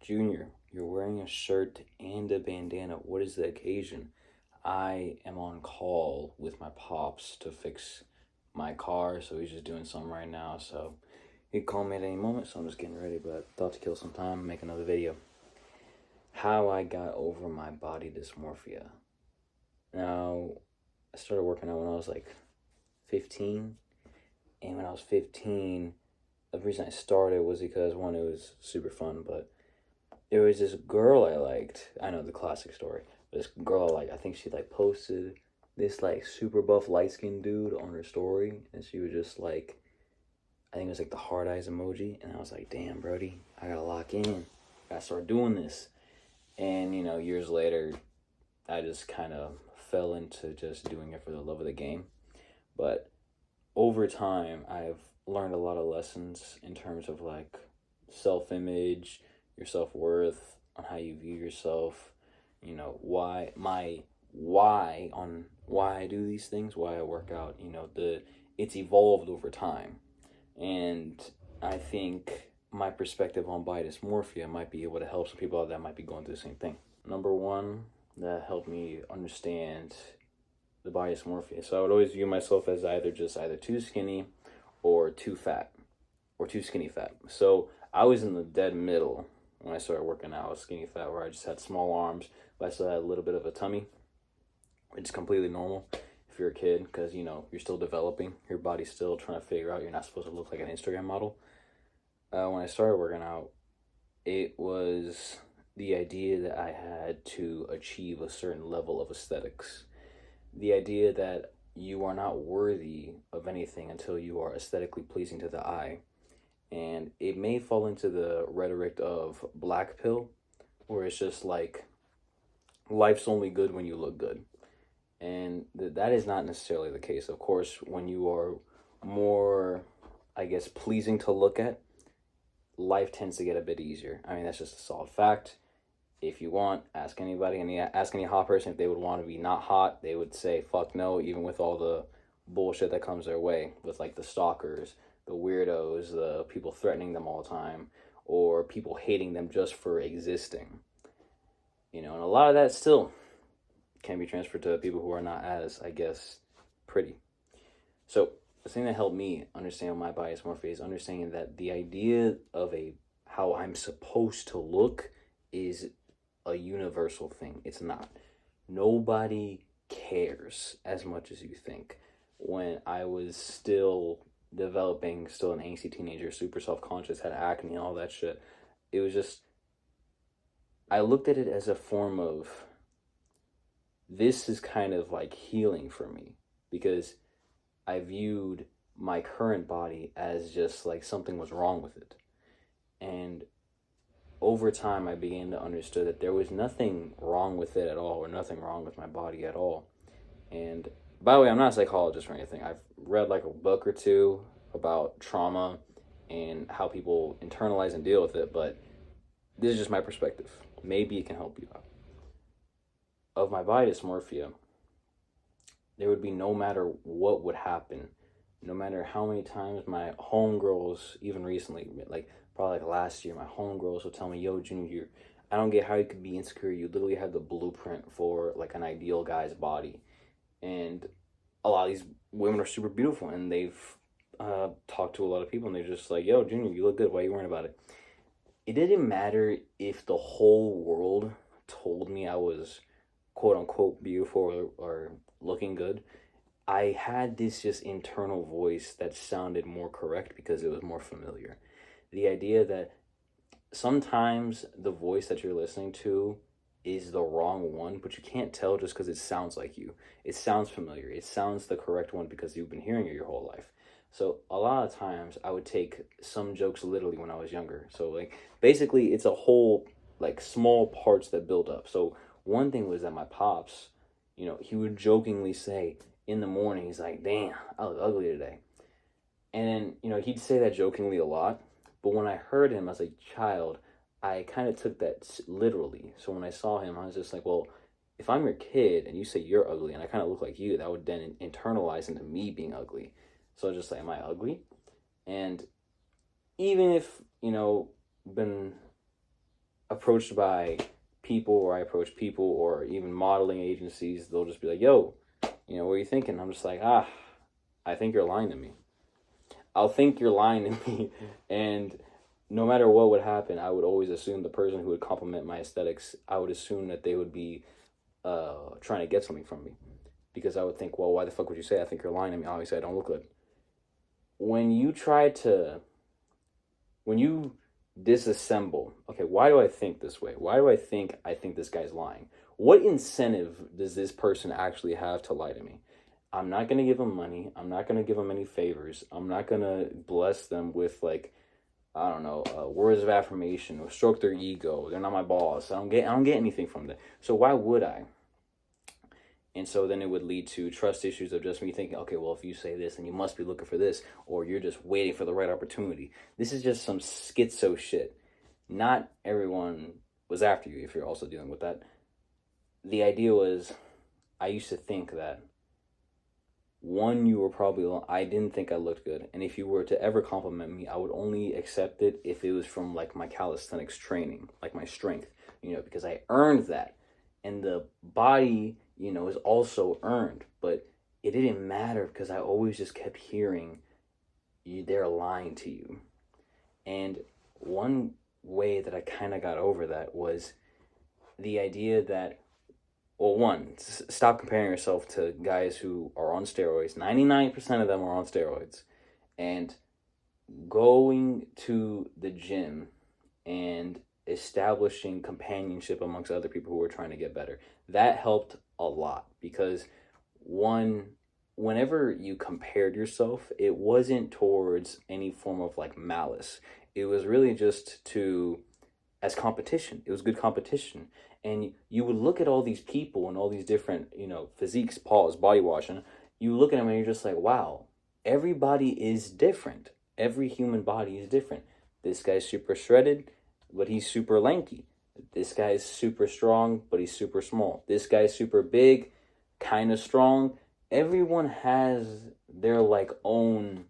Junior, you're wearing a shirt and a bandana. What is the occasion? I am on call with my pops to fix my car, so he's just doing something right now. So he'd call me at any moment, so I'm just getting ready. But thought to kill some time, make another video. How I got over my body dysmorphia. Now, I started working out when I was like 15, and when I was 15, the reason I started was because one, it was super fun, but there was this girl I liked. I know the classic story. This girl I liked, I think she like posted this like super buff light skinned dude on her story, and she was just like, I think it was like the hard eyes emoji, and I was like, damn, Brody, I gotta lock in. I gotta start doing this. And years later, I just kind of fell into just doing it for the love of the game. But over time, I've learned a lot of lessons in terms of like self-image, your self-worth, on how you view yourself, why I do these things, why I work out, it's evolved over time. And I think my perspective on body dysmorphia might be able to help some people out that might be going through the same thing. Number one, that helped me understand the body dysmorphia. So I would always view myself as either too skinny or too fat or too skinny fat. So I was in the dead middle when I started working out. I was skinny fat, where I just had small arms, but I still had a little bit of a tummy, which is completely normal if you're a kid, because you're still developing. Your body's still trying to figure out. You're not supposed to look like an Instagram model. When I started working out, it was the idea that I had to achieve a certain level of aesthetics. The idea that you are not worthy of anything until you are aesthetically pleasing to the eye. And it may fall into the rhetoric of black pill, where it's just like, life's only good when you look good. And that is not necessarily the case. Of course, when you are more, I guess, pleasing to look at, life tends to get a bit easier. I mean, that's just a solid fact. If you want, ask anybody, ask any hot person if they would want to be not hot. They would say, fuck no, even with all the bullshit that comes their way, with like the stalkers, the weirdos, the people threatening them all the time, or people hating them just for existing. And a lot of that still can be transferred to people who are not as, I guess, pretty. So the thing that helped me understand my body dysmorphia is understanding that the idea of how I'm supposed to look is a universal thing. It's not. Nobody cares as much as you think. When I was still developing, still an angsty teenager, super self-conscious, had acne, all that shit, it was just, I looked at it as a form of, this is kind of like healing for me, because I viewed my current body as just like something was wrong with it. And over time, I began to understand that there was nothing wrong with it at all, or nothing wrong with my body at all. And by the way, I'm not a psychologist or anything. I've read like a book or two about trauma and how people internalize and deal with it, but this is just my perspective. Maybe it can help you out. Of my body dysmorphia, there would be, no matter what would happen, no matter how many times my homegirls, even recently, like probably like last year, my homegirls would tell me, yo, Junior, I don't get how you could be insecure. You literally have the blueprint for like an ideal guy's body. And a lot of these women are super beautiful, and they've talked to a lot of people, and they're just like, yo, Junior, you look good. Why are you worrying about it? It didn't matter if the whole world told me I was quote unquote beautiful or looking good. I had this just internal voice that sounded more correct because it was more familiar. The idea that sometimes the voice that you're listening to is the wrong one, but you can't tell just because it sounds like you. It sounds familiar. It sounds the correct one because you've been hearing it your whole life. So a lot of times I would take some jokes literally when I was younger. So like basically it's a whole like small parts that build up. So one thing was that my pops, he would jokingly say in the morning, he's like, damn, I look ugly today. And then, he'd say that jokingly a lot. But when I heard him as a child, I kind of took that literally. So when I saw him, I was just like, well, if I'm your kid and you say you're ugly and I kind of look like you, that would then internalize into me being ugly. So I was just like, am I ugly? And even if, been approached by people, or I approach people, or even modeling agencies, they'll just be like, yo, what are you thinking? I'm just like, I think you're lying to me. I'll think you're lying to me. And no matter what would happen, I would always assume the person who would compliment my aesthetics, I would assume that they would be trying to get something from me. Because I would think, well, why the fuck would you say I think you're lying to me? Obviously, I don't look good. When you disassemble, okay, why do I think this way? Why do I think this guy's lying? What incentive does this person actually have to lie to me? I'm not going to give them money. I'm not going to give them any favors. I'm not going to bless them with, like, I don't know, words of affirmation or stroke their ego. They're not my boss. I don't get anything from that. So why would I? And so then it would lead to trust issues of just me thinking, okay, well, if you say this, then you must be looking for this, or you're just waiting for the right opportunity. This is just some schizo shit. Not everyone was after you if you're also dealing with that. The idea was, I used to think that, one, you were probably, I didn't think I looked good. And if you were to ever compliment me, I would only accept it if it was from, like, my calisthenics training, like my strength, because I earned that. And the body, is also earned. But it didn't matter because I always just kept hearing they're lying to you. And one way that I kind of got over that was the idea that, well, one, stop comparing yourself to guys who are on steroids. 99% of them are on steroids. And going to the gym and establishing companionship amongst other people who are trying to get better. That helped a lot because, one, whenever you compared yourself, it wasn't towards any form of, like, malice. It was really just as competition. It was good competition. And you would look at all these people and all these different, physiques, body washing. You look at them and you're just like, wow, everybody is different. Every human body is different. This guy's super shredded, but he's super lanky. This guy's super strong, but he's super small. This guy's super big, kind of strong. Everyone has their, like, own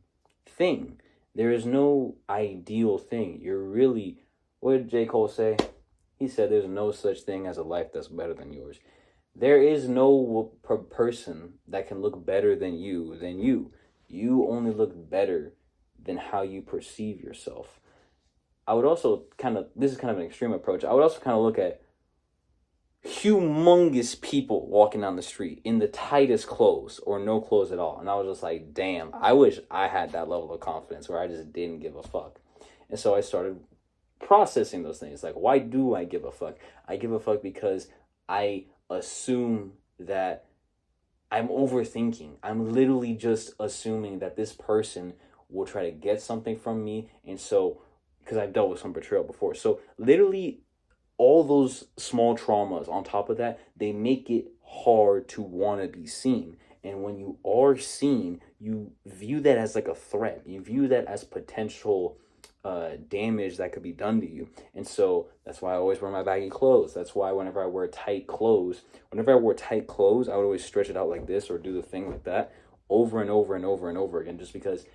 thing. There is no ideal thing. What did J. Cole say? He said there's no such thing as a life that's better than yours. There is no person that can look better than you. You only look better than how you perceive yourself. I would also this is kind of an extreme approach. I would also kind of look at humongous people walking down the street in the tightest clothes or no clothes at all. And I was just like, damn, I wish I had that level of confidence where I just didn't give a fuck. And so I started processing those things. Like, why do I give a fuck? I give a fuck because I assume that I'm overthinking. I'm literally just assuming that this person will try to get something from me. And so, because I've dealt with some betrayal before. So literally all those small traumas on top of that, they make it hard to want to be seen. And when you are seen, you view that as like a threat. You view that as potential damage that could be done to you. And so that's why I always wear my baggy clothes. That's why whenever I wore tight clothes, I would always stretch it out like this or do the thing like that over and over and over and over again, just because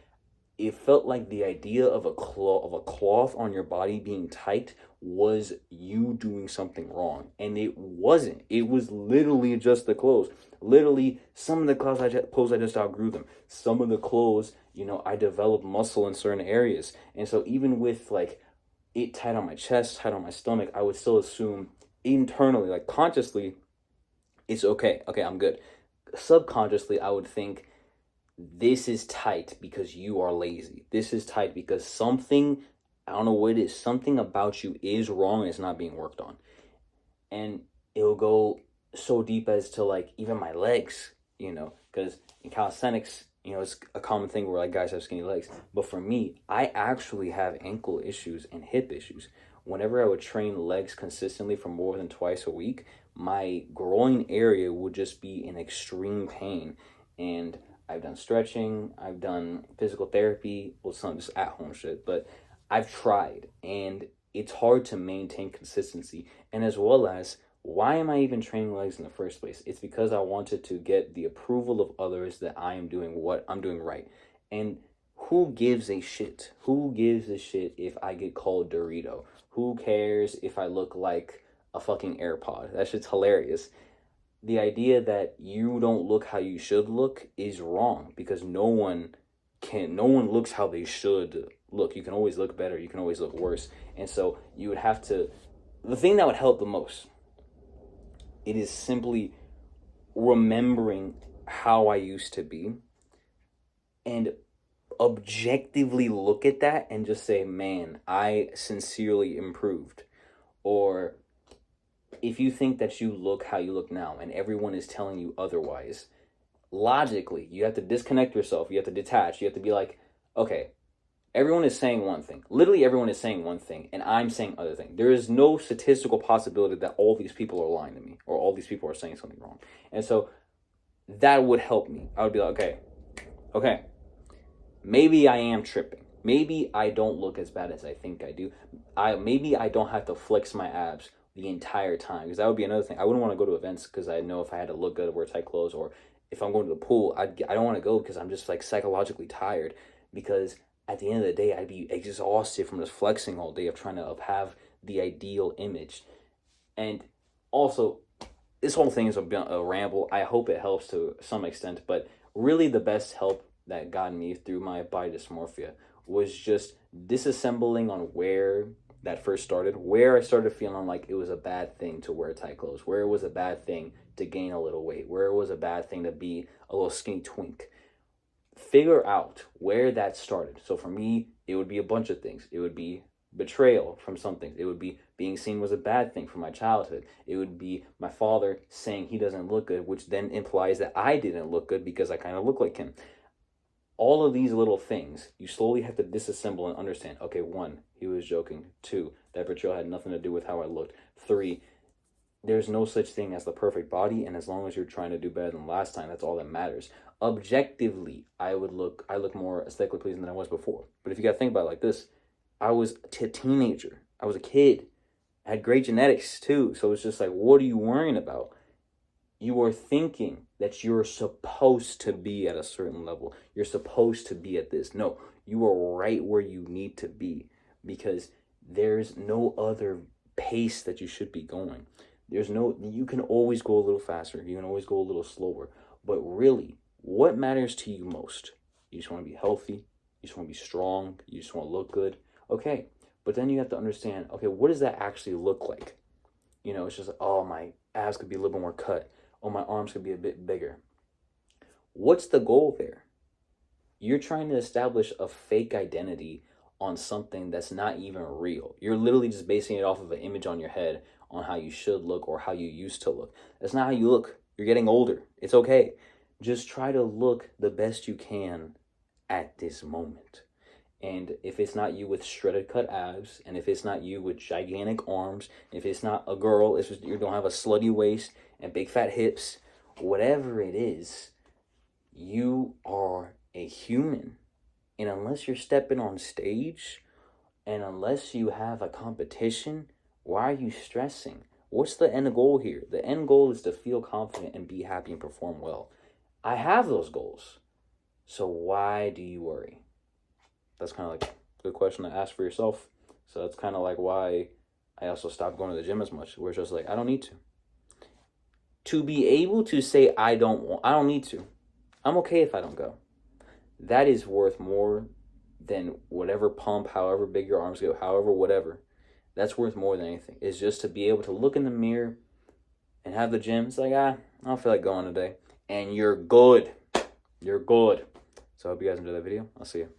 it felt like the idea of a cloth on your body being tight was you doing something wrong. And it wasn't. It was literally just the clothes. Literally, some of the clothes I just outgrew them. Some of the clothes, I developed muscle in certain areas. And so even with, like, it tight on my chest, tight on my stomach, I would still assume internally, like consciously, it's okay. Okay, I'm good. Subconsciously, I would think, this is tight because you are lazy. This is tight because something, I don't know what it is, something about you is wrong and it's not being worked on. And it'll go so deep as to, like, even my legs, because in calisthenics, it's a common thing where, like, guys have skinny legs. But for me, I actually have ankle issues and hip issues. Whenever I would train legs consistently for more than twice a week, my groin area would just be in extreme pain. And I've done stretching, I've done physical therapy, well, some just at-home shit, but I've tried, and it's hard to maintain consistency. And as well as, why am I even training legs in the first place? It's because I wanted to get the approval of others that I am doing what I'm doing right. And who gives a shit? Who gives a shit if I get called Dorito? Who cares if I look like a fucking AirPod? That shit's hilarious. The idea that you don't look how you should look is wrong, because no one looks how they should look. You can always look better, you can always look worse. And so you would have to, the thing that would help the most, it is simply remembering how I used to be and objectively look at that and just say, man, I sincerely improved. Or if you think that you look how you look now and everyone is telling you otherwise, logically, you have to disconnect yourself. You have to detach. You have to be like, okay, everyone is saying one thing. Literally everyone is saying one thing, and I'm saying other thing. There is no statistical possibility that all these people are lying to me or all these people are saying something wrong. And so that would help me. I would be like, okay, maybe I am tripping. Maybe I don't look as bad as I think I do. Maybe I don't have to flex my abs the entire time, because that would be another thing. I wouldn't want to go to events because I know if I had to look good, wear tight clothes, or if I'm going to the pool, I don't want to go because I'm just like psychologically tired, because at the end of the day, I'd be exhausted from just flexing all day of trying to have the ideal image. And also, this whole thing is a ramble. I hope it helps to some extent, but really the best help that got me through my body dysmorphia was just disassembling on where that first started, where I started feeling like it was a bad thing to wear tight clothes, where it was a bad thing to gain a little weight, where it was a bad thing to be a little skinny twink. Figure out where that started. So for me, it would be a bunch of things. It would be betrayal from something. It would be being seen was a bad thing from my childhood. It would be my father saying he doesn't look good, which then implies that I didn't look good because I kind of look like him. All of these little things, you slowly have to disassemble and understand. Okay, 1, he was joking. 2, that betrayal had nothing to do with how I looked. 3, there's no such thing as the perfect body, and as long as you're trying to do better than last time, that's all that matters. Objectively, I look more aesthetically pleasing than I was before. But if you gotta think about it like this, I was a teenager. I was a kid. I had great genetics too. So it's just like, what are you worrying about? You are thinking that you're supposed to be at a certain level. You're supposed to be at this. No, you are right where you need to be, because there's no other pace that you should be going. You can always go a little faster. You can always go a little slower. But really, what matters to you most? You just want to be healthy. You just want to be strong. You just want to look good. Okay. But then you have to understand, okay, what does that actually look like? You know, it's just like, oh, my abs could be a little bit more cut. Oh, my arms could be a bit bigger. What's the goal there? You're trying to establish a fake identity on something that's not even real. You're literally just basing it off of an image on your head on how you should look or how you used to look. That's not how you look. You're getting older. It's okay. Just try to look the best you can at this moment. And if it's not you with shredded cut abs, and if it's not you with gigantic arms, if it's not a girl, it's just you don't have a slutty waist and big fat hips, whatever it is, you are a human. And unless you're stepping on stage, and unless you have a competition, why are you stressing? What's the end goal here? The end goal is to feel confident and be happy and perform well. I have those goals. So why do you worry? That's kind of like a good question to ask for yourself. So that's kind of like why I also stopped going to the gym as much, where it's just like, I don't need to. To be able to say I don't need to. I'm okay if I don't go. That is worth more than whatever pump, however big your arms go, however whatever. That's worth more than anything. It's just to be able to look in the mirror and have the gym. It's like, I don't feel like going today. And you're good. You're good. So I hope you guys enjoyed that video. I'll see you.